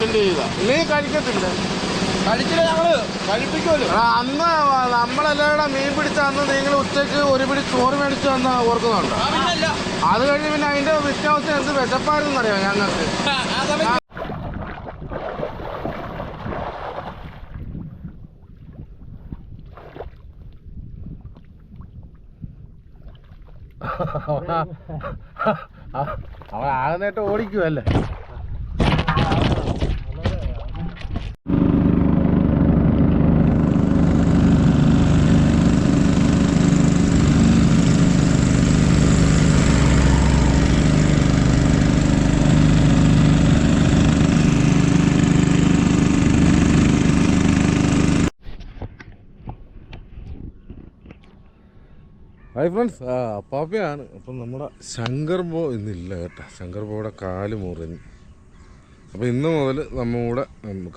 നീ കഴിക്കത്തില്ല? കഴിച്ചില്ല, ഞങ്ങള് കഴിപ്പിക്കുമല്ലോ. അന്ന് നമ്മളെല്ലാവരും മീൻ പിടിച്ച അന്ന് നിങ്ങൾ ഉച്ചയ്ക്ക് ഒരു പിടി ചോറ് മേടിച്ചു വന്ന് ഓർക്കുന്നുണ്ട്. അത് കഴിഞ്ഞ് പിന്നെ അതിന്റെ വ്യത്യാസം എന്ത് വിശപ്പായിരുന്നു അറിയാം ഞങ്ങൾക്ക്. അവൻ ആകുന്നേട്ട് ഓടിക്കുമല്ലേ. Hi friends, അപ്പാപ്പയാണ്. അപ്പം നമ്മുടെ ശങ്കർ ബോ ഇന്നില്ല കേട്ടോ. ശങ്കർ ബോയുടെ കാല് മുറിഞ്ഞു. അപ്പോൾ ഇന്ന് മുതൽ നമ്മുടെ കൂടെ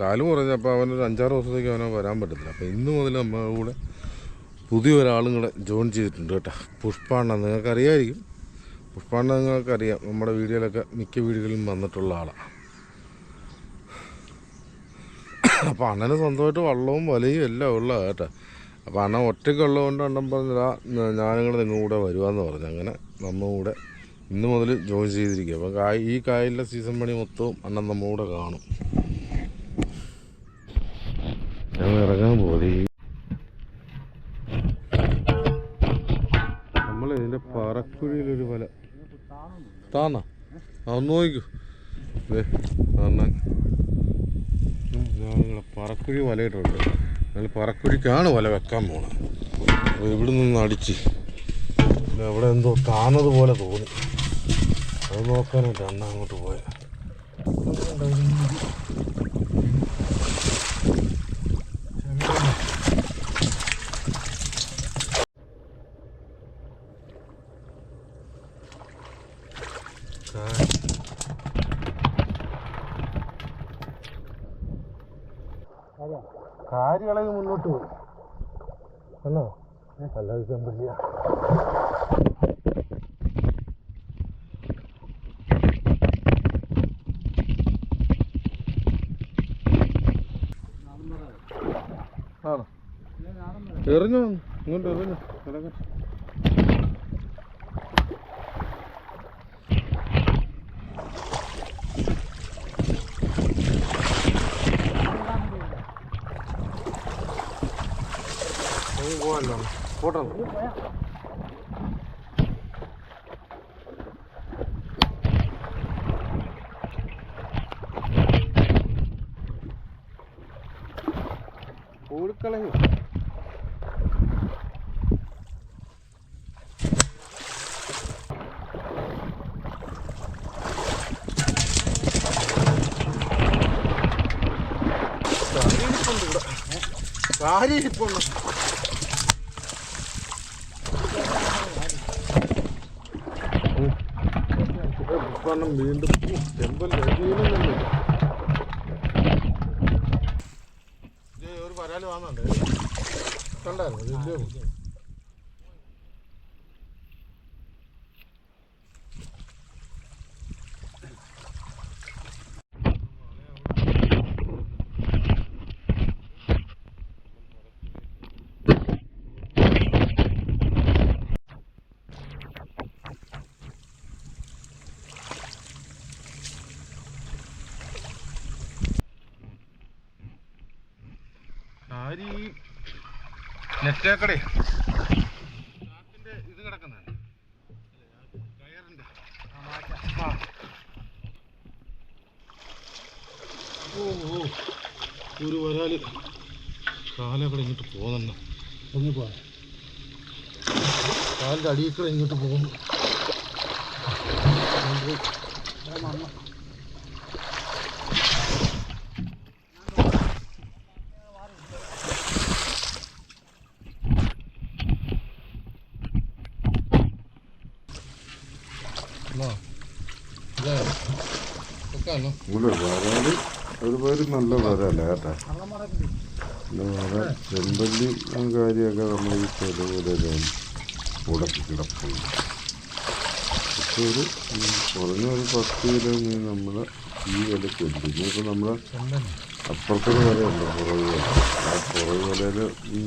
കാല് മുറിഞ്ഞപ്പോൾ അവനൊരു 5-6 ദിവസത്തേക്ക് അവനെ വരാൻ പറ്റത്തില്ല. അപ്പോൾ ഇന്ന് മുതൽ നമ്മുടെ കൂടെ പുതിയൊരാളും കൂടെ ജോയിൻ ചെയ്തിട്ടുണ്ട് കേട്ടോ. പുഷ്പാണ്ണൻ, നിങ്ങൾക്കറിയായിരിക്കും. പുഷ്പാണ്ണൻ നിങ്ങൾക്കറിയാം, നമ്മുടെ വീഡിയോയിലൊക്കെ മിക്ക വീടുകളിലും വന്നിട്ടുള്ള ആളാണ്. അപ്പോൾ അണ്ണന് സ്വന്തമായിട്ട് വള്ളവും വലയും എല്ലാം ഉള്ള കേട്ടോ. അപ്പോൾ അണ്ണൻ ഒറ്റയ്ക്കുള്ളതുകൊണ്ട് അണ്ണൻ പറഞ്ഞാ ഞാനിങ്ങനെ നിങ്ങൾ കൂടെ വരുവാന്ന് പറഞ്ഞു. അങ്ങനെ നമ്മൾ കൂടെ ഇന്ന് മുതൽ ജോയിൻ ചെയ്തിരിക്കുക. അപ്പോൾ ഈ കായലിലെ സീസൺ പണി മൊത്തവും അണ്ണൻ നമ്മൾ കൂടെ കാണും. ഞങ്ങൾ ഇറങ്ങാൻ പോയി. നമ്മളിതിൻ്റെ പറക്കുഴിയിലൊരു വല താന്നാ ഒന്ന് നോക്കൂ. അണ്ണൻ ഞങ്ങളെ പറക്കുഴി വലയിട്ടുണ്ട്. ഞങ്ങൾ പറക്കുഴിക്കാണ് വല വെക്കാൻ പോണത്. അപ്പോൾ ഇവിടെ നിന്ന് അടിച്ച് അവിടെ എന്തോ താന്നത് പോലെ തോന്നി. അത് നോക്കാനായിട്ട് അണ്ണ അങ്ങോട്ട് പോയത്. കാര്യങ്ങളൊക്കെ മുന്നോട്ട് പോയി അല്ലോ. നല്ല സംഭവിക്കുക. ആണോ? എറിഞ്ഞോ, ഇങ്ങോട്ട് എറിഞ്ഞു. പോവാല്ലോ, പോട്ടോ. ഓടിക്കളയും. കാര്യിരിപ്പുണ്ട്. വീണ്ടും ഒരു പരാല് വാങ്ങണ്ടേ കണ്ടായിരുന്നു. നെറ്റേക്കടേ ഇത് കിടക്കുന്നതാണ് കയറിൻ്റെ. ഒരു വരാല് കാലക്കടെ ഇങ്ങോട്ട് പോകുന്ന ഒന്ന് പോവാ. കാലിൻ്റെ അടിയിൽക്കടെ ഇങ്ങോട്ട് പോകുന്നു. വരാല് ഒരുപാട് നല്ല വരല്ല കേട്ടാ. വര ചെമ്പല്ലി കാര്യമൊക്കെ നമ്മൾ ഈ ചെലവിലെ ഉടക്കി കിടപ്പുണ്ട്. പക്ഷെ ഒരു കുറഞ്ഞ ഒരു 10 കിലോ മീൻ നമ്മൾ ഈ വിലക്കുണ്ട്. ഇനിയിപ്പോൾ നമ്മൾ അപ്പുറത്തൊരു വലയുണ്ട്, പുറകു വല. ആ പുറകു വലയിൽ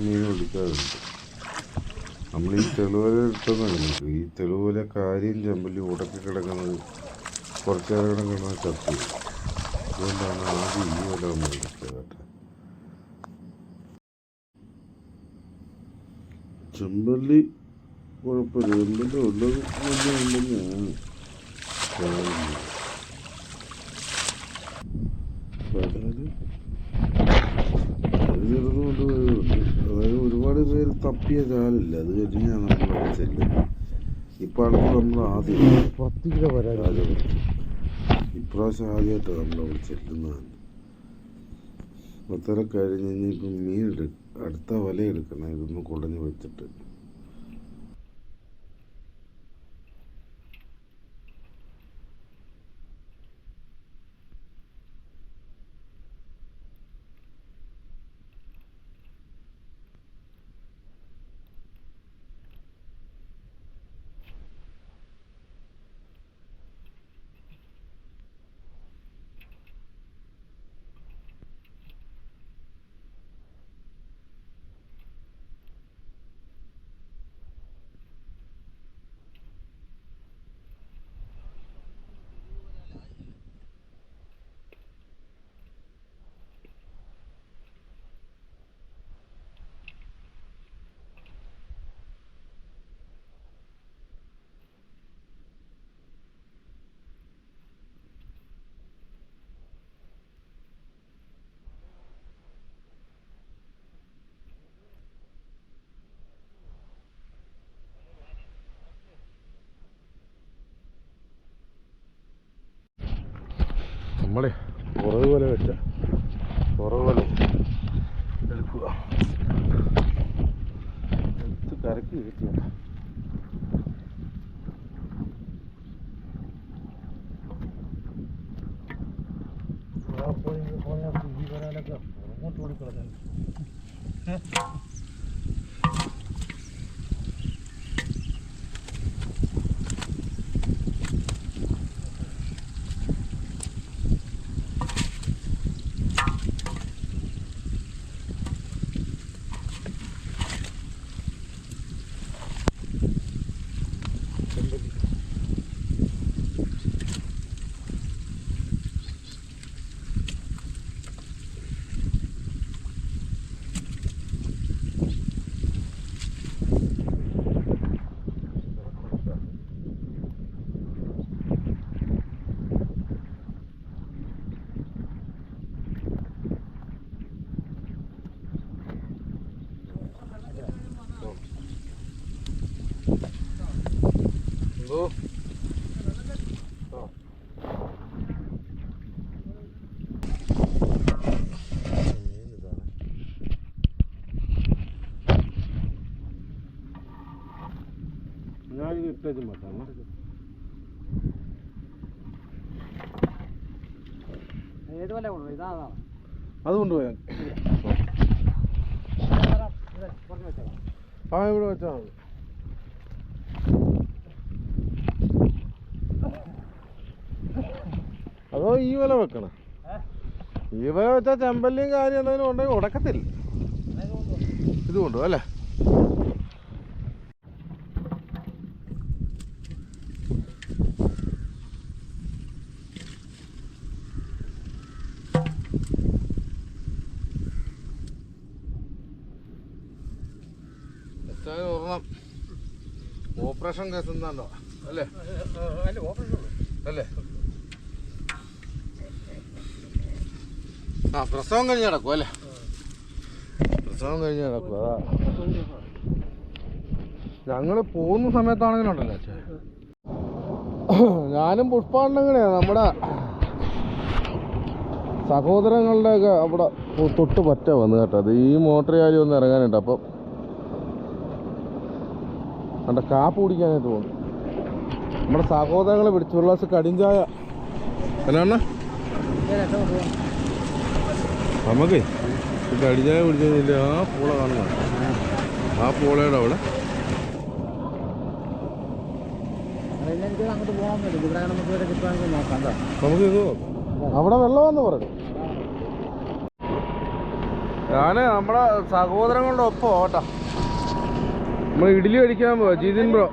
മീൻ പിടിക്കാറുണ്ട്. നമ്മൾ ഈ തെളിവല ഇട്ടെന്നാണ് നമുക്ക്. ഈ തെളിവല കാര്യം ചെമ്പല്ലി ഉടക്കി കിടക്കുന്നത് കുറച്ച് നേരം കിടക്കുന്ന ചത്തു. അതുകൊണ്ടാണ് ആദ്യം ഈ വല നമ്മൾ എടുത്തത് കേട്ടോ. ചെമ്പല്ലി കുഴപ്പമില്ല, ചെമ്പല്ലി ഉള്ളത് തന്നെയാണ്. അത് ചെറുതുകൊണ്ട് വരുന്നുണ്ട്. അതായത് ഒരുപാട് പേര് തപ്പിയ ചാലില്ല, അത് കഴിഞ്ഞാണ് നമ്മളവിടെ ചെല്ലുന്നത്. ഇപ്പം അടുത്ത് നമ്മൾ ആദ്യം 10 കിലോ വരാൻ ഇപ്രാവശ്യം ആദ്യമായിട്ടാണ് നമ്മളവിടെ ചെല്ലുന്നതാണ്. അത്ര കഴിഞ്ഞ് ഇനിയിപ്പം മീൻ അടുത്ത വല എടുക്കണം, ഇതൊന്ന് കുടഞ്ഞ് വെച്ചിട്ട്. നമ്മളെ പുറകു വല വെച്ച പുറകു വല എടുക്കുക, എടുത്ത് കരക്ക് കയറ്റുക. ഈ വരാലൊക്കെ അങ്ങോട്ട് ഓടിക്കളഞ്ഞു. ഞാനിത് ഇട്ടേച്ചും പറ്റാം. ഏത് വല്ല കൊണ്ടു ഇതാണ് അത് കൊണ്ടുപോയാൽ ആ ഇവിടെ വെച്ചാൽ മതി. അതോ ഈ വില വെക്കണം? ഈ വില വെച്ചാൽ ചെമ്പല്ലിയും കാര്യം എന്തെങ്കിലും ഉണ്ടെങ്കിൽ ഉടക്കത്തില്ല. ഇത് കൊണ്ടുപോകും അല്ലേ? ഒരെണ്ണം ഓപ്പറേഷൻ കേസ് എന്താണോ അല്ലേ? അല്ലേ? ആ പ്രസവം കഴിഞ്ഞ് കിടക്കും അല്ലേ? പ്രസവം കഴിഞ്ഞ് കിടക്കും. അതാ ഞങ്ങൾ പോകുന്ന സമയത്താണെങ്കിലുണ്ടല്ലോ അച്ഛാ, ഞാനും പുഷ്പാണ്ടങ്ങനെയാണ് നമ്മുടെ സഹോദരങ്ങളുടെയൊക്കെ അവിടെ തൊട്ട് പറ്റ വന്നു കേട്ടോ. അത് ഈ മോട്ടർ ചാലി ഒന്ന് ഇറങ്ങാനുണ്ട്. അപ്പം അവിടെ കാപ്പ് കുടിക്കാനായിട്ട് പോകുന്നു. നമ്മുടെ സഹോദരങ്ങളെ പിടിച്ചു ഒരു ഗ്ലാസ് കടിഞ്ചായ എന്നാണ് നമുക്ക് കടിഞ്ചായ പിടിച്ചില്ല. ആ പൂള കാണുന്ന ആ പൂളയുടെ അവിടെ അങ്ങോട്ട് പോകാൻ നമുക്ക് ഇത് നോക്കാം. നമുക്ക് ഇത് നോക്കാം. അവിടെ വെള്ളമെന്ന് പറഞ്ഞു. ഞാന് നമ്മുടെ സഹോദരങ്ങളുടെ ഒപ്പം ഓട്ടാ. നമ്മൾ ഇഡ്ഡലി കഴിക്കാൻ പോവാ ജിതിൻ ബ്രോ.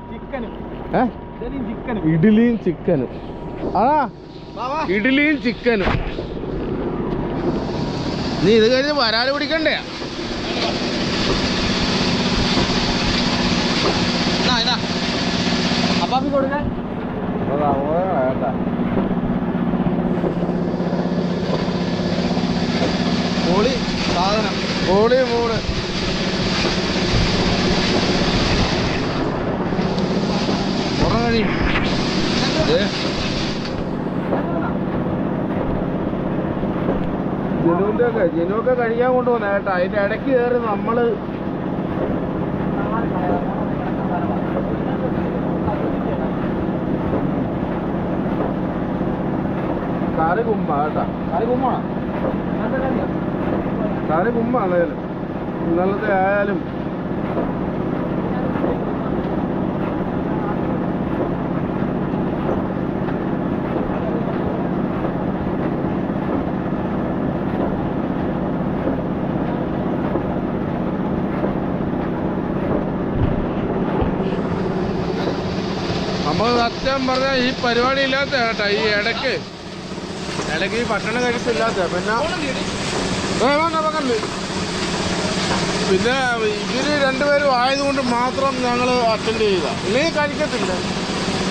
ഇഡ്ഡലിയും ചിക്കനും. ഇഡ്ഡലിയും ചിക്കനും. നീ ഇത് കഴിഞ്ഞ് വരാല് പിടിക്കണ്ടേ? അപ്പാപ്പി കൊടുക്കാൻ പൊളി സാധനം. പൊളി മൂട്. കഴി ജിനുവൊക്കെ കഴിക്കാൻ കൊണ്ടുപോകുന്ന കേട്ടോ. അതിന്റെ ഇടയ്ക്ക് കയറി നമ്മള് കറി കുമ്മ കേട്ടാ. കറി കുമ്മാണ്. കറി കുമ്മാണേലും ഇന്നലത്തെ ആയാലും നമുക്ക് സത്യം പറഞ്ഞാൽ ഈ പരിപാടി ഇല്ലാത്ത കേട്ടാ. ഈ ഇടയ്ക്ക് ഈ ഭക്ഷണം കഴിപ്പില്ലാത്ത പിന്നെ പിന്നെ ഇവര് രണ്ടുപേരും ആയതുകൊണ്ട് മാത്രം ഞങ്ങൾ അറ്റൻഡ് ചെയ്ത. ഇല്ലെങ്കിൽ കഴിക്കത്തില്ല.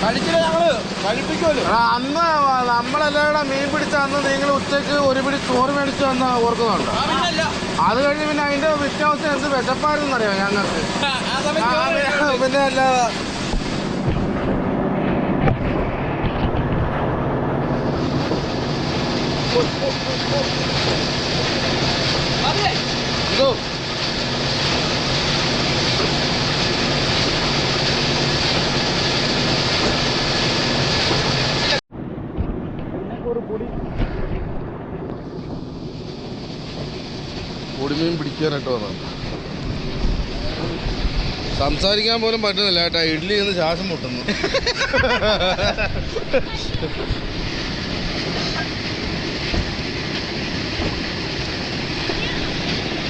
കഴിച്ചില്ല ഞങ്ങള് കഴിപ്പിക്കുമല്ലോ. അന്ന് നമ്മളെല്ലാവരുടെ മീൻ പിടിച്ച അന്ന് നിങ്ങൾ ഉച്ചയ്ക്ക് ഒരു പിടി ചോറ് മേടിച്ചു വന്ന് ഓർക്കുന്നുണ്ട്. അത് കഴിഞ്ഞ് പിന്നെ അതിന്റെ വ്യത്യാസം എന്ത് വിശപ്പായിരുന്നു അറിയാം ഞങ്ങൾക്ക്. പിന്നെ അല്ലാതെ എന്തോ പൊടിമീൻ പിടിക്കാനായിട്ട് വന്നതാണ്. സംസാരിക്കാൻ പോലും പറ്റുന്നില്ല കേട്ടാ. ഇഡ്ഡലി എന്ന് ശ്വാസം മുട്ടുന്നു.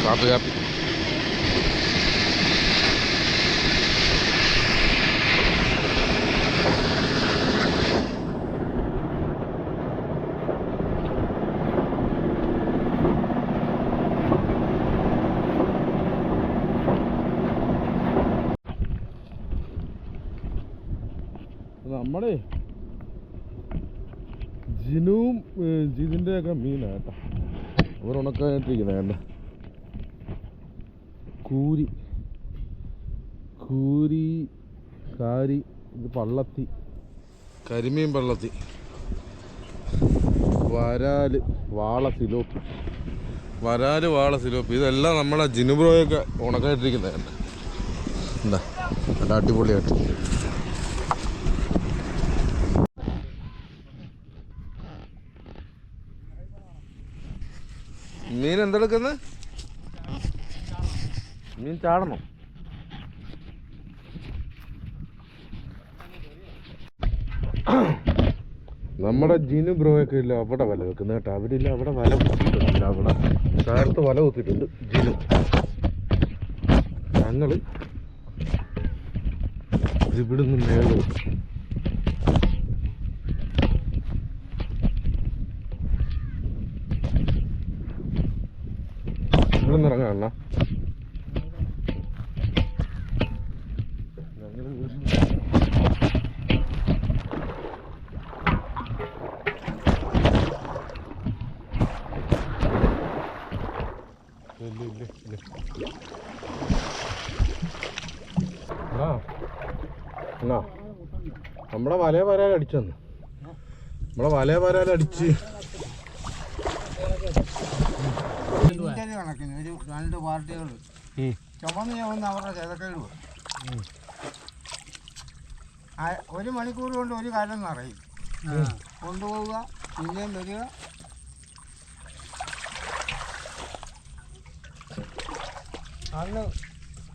കാപ്പി കാപ്പി. നമ്മുടെ ജിനുവും ജിതിൻ്റെ ഒക്കെ മീനാണ് കേട്ടോ. അവർ ഉണക്കായിട്ടിരിക്കുന്നത് കേട്ടോ. കൂരി കാരി, ഇത് പള്ളത്തി, കരിമീൻ പള്ളത്തി, വരാല്, വാള സിലോപ്പി, ഇതെല്ലാം നമ്മളെ ജിനുബ്രോയൊക്കെ ഉണക്കായിട്ടിരിക്കുന്നത് കേട്ടോ. എന്താ നല്ല അടിപൊളിയായിട്ട്. മീൻ എന്തെടുക്കുന്നത്? മീൻ ചാടണം. നമ്മുടെ ജിനു ബ്രോയൊക്കെ ഇല്ല അവിടെ വല വെക്കുന്ന കേട്ടോ. അവരില്ല അവിടെ വല കുത്തിയിട്ടില്ല. അവിടെ ചേർത്ത് വല കുത്തിയിട്ടുണ്ട് ജിനു. ഞങ്ങൾ ഇവിടുന്ന് മേലെ ഇവിടുന്ന് ഇറങ്ങാണ. നമ്മുടെ വലയ വരാൽ അടിച്ചെന്ന്. നമ്മളെ വലയ വരാൽ അടിച്ച് കണക്കിന് ഒരു 2 പാർട്ടികൾ ചുമന്ന് അവരുടെ ചേതക്കേട് പോകും. 1 മണിക്കൂർ കൊണ്ട് ഒരു കാലം നിറയും. കൊണ്ടുപോവുക, പിന്നെയും വരിക. അന്ന്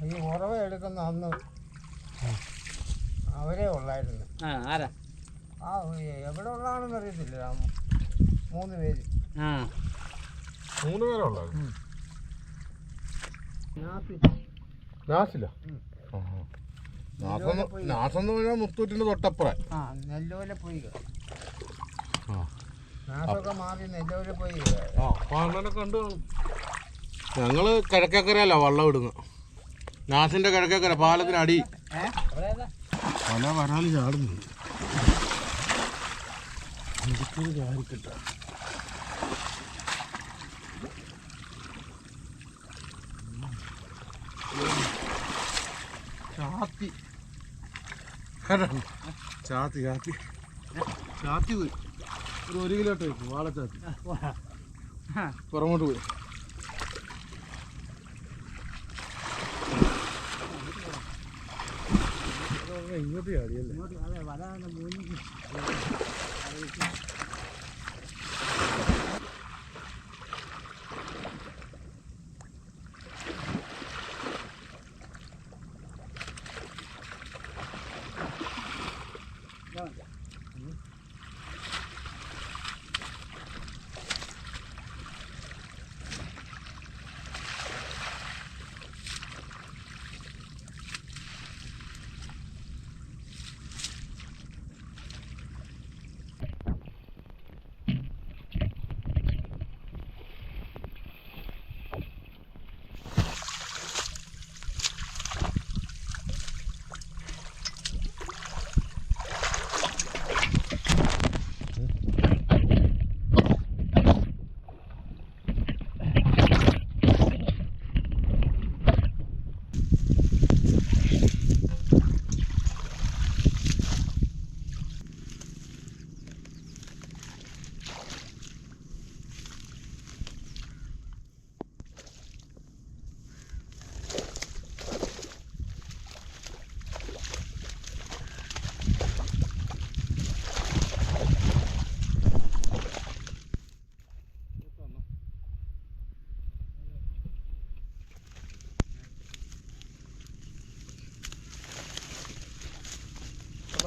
ഈ ഉറവ എടുക്കുന്ന അന്ന് അവരെ ഉള്ളായിരുന്നു. എവിടെ ഉള്ളതാണെന്ന് അറിയത്തില്ല. 3 പേര്. 3 പേരുള്ള നാസില്ല. നാസെന്ന് പറഞ്ഞാൽ മുത്തൂറ്റിന്റെ തൊട്ടപ്പുറം. നെല്ലോല പോയി നാസൊക്കെ മാറി നെല്ലോല പോയി. അങ്ങനെ കണ്ടു. ഞങ്ങള് കിഴക്കേക്കരയല്ല വള്ളം ഇടുന്നത്. നാസിന്റെ കിഴക്കേക്കര പാലത്തിനടി പല വരാല് ചാടുന്നു. ചാടിക്കിട്ട ചാത്തി ചാത്തി ചാത്തി ചാത്തി പോയി. ഒരു 1 കിലോ വെക്കും വാളച്ചാത്തി. പുറമോട്ട് പോയി. ഇങ്ങോട്ട് ചാടിയല്ലേ.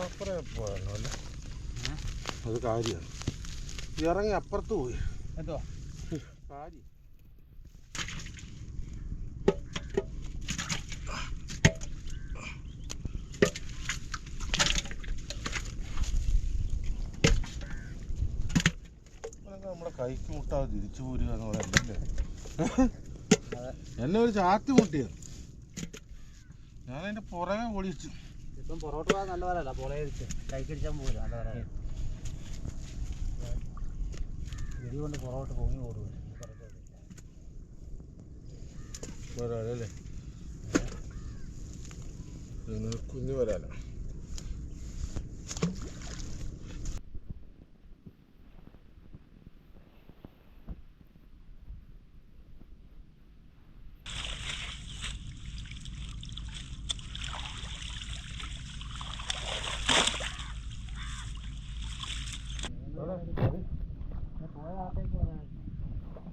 അപ്പുറം പോയല്ലോ അല്ലേ. അത് കാര്യമാണ്. ഇറങ്ങി അപ്പുറത്ത് പോയി. എന്തോ കാര്യം നമ്മുടെ കൈക്ക് മുട്ടാതെ തിരിച്ചു പോരുക എന്ന് പറയല്ലേ. എന്നെ ഒരു ചാത്തി മുട്ടിയത്. ഞാനതിൻ്റെ പുറകെ ഓടിച്ചു. ഇപ്പം പുറകോട്ട് പോകാൻ നല്ല പറയല്ല. പുറകെ കൈക്കടിച്ചാൽ പോകില്ല. നല്ല പറയാം. വെടി കൊണ്ട് പുറകോട്ട് പൊങ്ങി ഓടുക. വരാലല്ലേ. കുഞ്ഞു വരാല.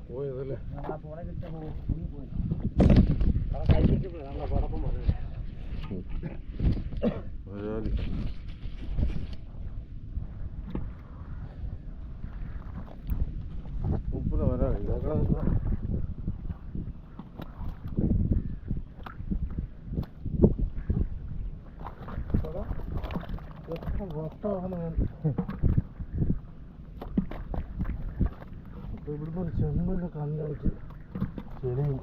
പോയതല്ലേ. ഉപ്പിന് വരാ വട്ടമാണ്. ഇവിടുന്ന് ഒരു ചെമ്പിൻ്റെ കണ്ണടിച്ച് ചെളിയും.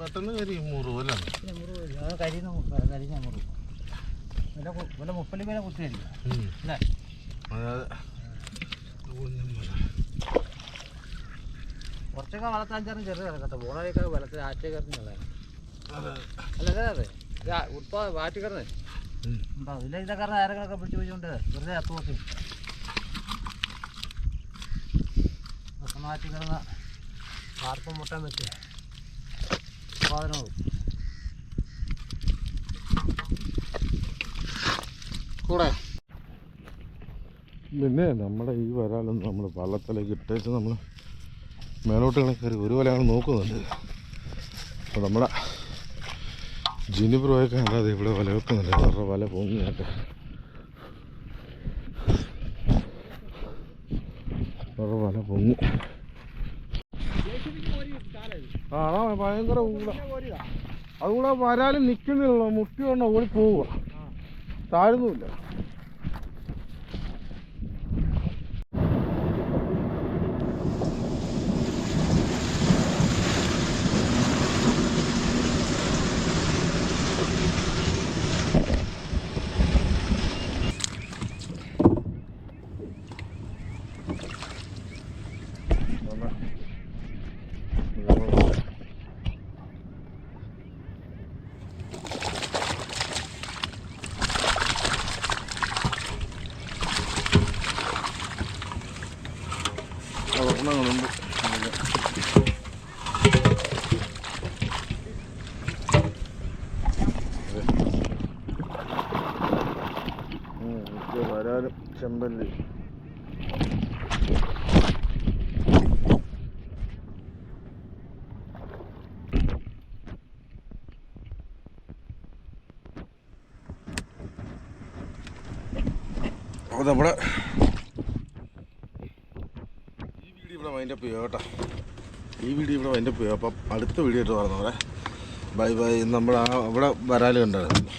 പെട്ടെന്ന് കരിയും മുറിവല്ലേ. കരിഞ്ഞ മുറിവ് വല്ല 30 പേരെ കുത്തിയായിരിക്കും അല്ലേ. കുറച്ചൊക്കെ വളർത്താൻ ചെറിയ കിടക്കട്ടെ. ബോളൊക്കെ വെള്ളത്തിൽ ആറ്റ കയറുന്നതല്ലേ. അല്ലേ അതെ ആറ്റി കയറുന്നേ ഉണ്ടോ. ഇല്ല ഇതൊക്കെ നേരങ്ങളൊക്കെ പിടിച്ച് പിടിച്ചുകൊണ്ട് വെറുതെ അത്തോത്തി ആറ്റി കിടന്ന വാർപ്പം മുട്ടാൻ വെച്ച് ഉത്പാദനവും കൂടെ. പിന്നെ നമ്മുടെ ഈ വരാലൊന്നും നമ്മൾ വള്ളത്തിലേക്ക് ഇട്ടേച്ച് നമ്മൾ മേലോട്ട് കയറി ഒരു വലയാണ് നോക്കുന്നുണ്ട്. അപ്പോൾ നമ്മുടെ ജിനിപ്രോയൊക്കെ അല്ലാതെ ഇവിടെ വല വെക്കുന്നുണ്ട്. അവരുടെ വല പൊങ്ങിയായിട്ട് അവരുടെ വല പൊങ്ങി. ആണോ ഭയങ്കര ഊട. അതുകൂടെ വരാലും നിൽക്കുന്നില്ല, മുട്ടി കൊണ്ട് ഓടി പോവുക, താഴ്ന്നുമില്ല. ഭക്ഷണങ്ങളുണ്ട്. വരാലും ചെമ്പല്ലി. അപ്പോൾ നമ്മുടെ ഇവിടെ വൈൻഡപ്പ് ചെയ്യാം കേട്ടോ. ഈ വീഡിയോ ഇവിടെ വൈൻഡപ്പ് ചെയ്യാം. അപ്പം അടുത്ത വീഡിയോ ആയിട്ട് പറഞ്ഞവരെ ബൈ ബൈ. നമ്മൾ അവിടെ വരാൽ കണ്ടായിരുന്നു.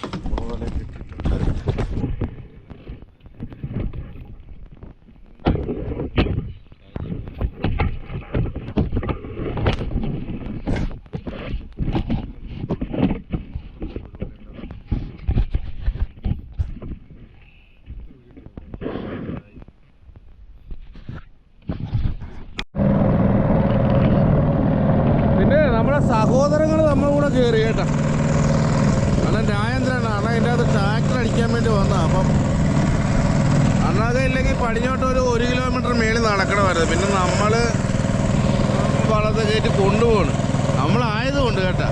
സഹോദരങ്ങൾ നമ്മുടെ കൂടെ കയറി കേട്ടോ. അണ്ണൻ രാജേന്ദ്രനാണ്. അണ്ണൻ അതിൻ്റെ അകത്ത് ട്രാക്ടർ അടിക്കാൻ വേണ്ടി വന്നതാണ്. അപ്പം അണ്ണാതെ ഇല്ലെങ്കിൽ പടിഞ്ഞോട്ട് ഒരു 1 കിലോമീറ്റർ മേളിൽ നടക്കണമായിരുന്നു. പിന്നെ നമ്മൾ വള്ളത്തെ കയറ്റി കൊണ്ടുപോകണം. നമ്മളായതുകൊണ്ട് കേട്ടോ.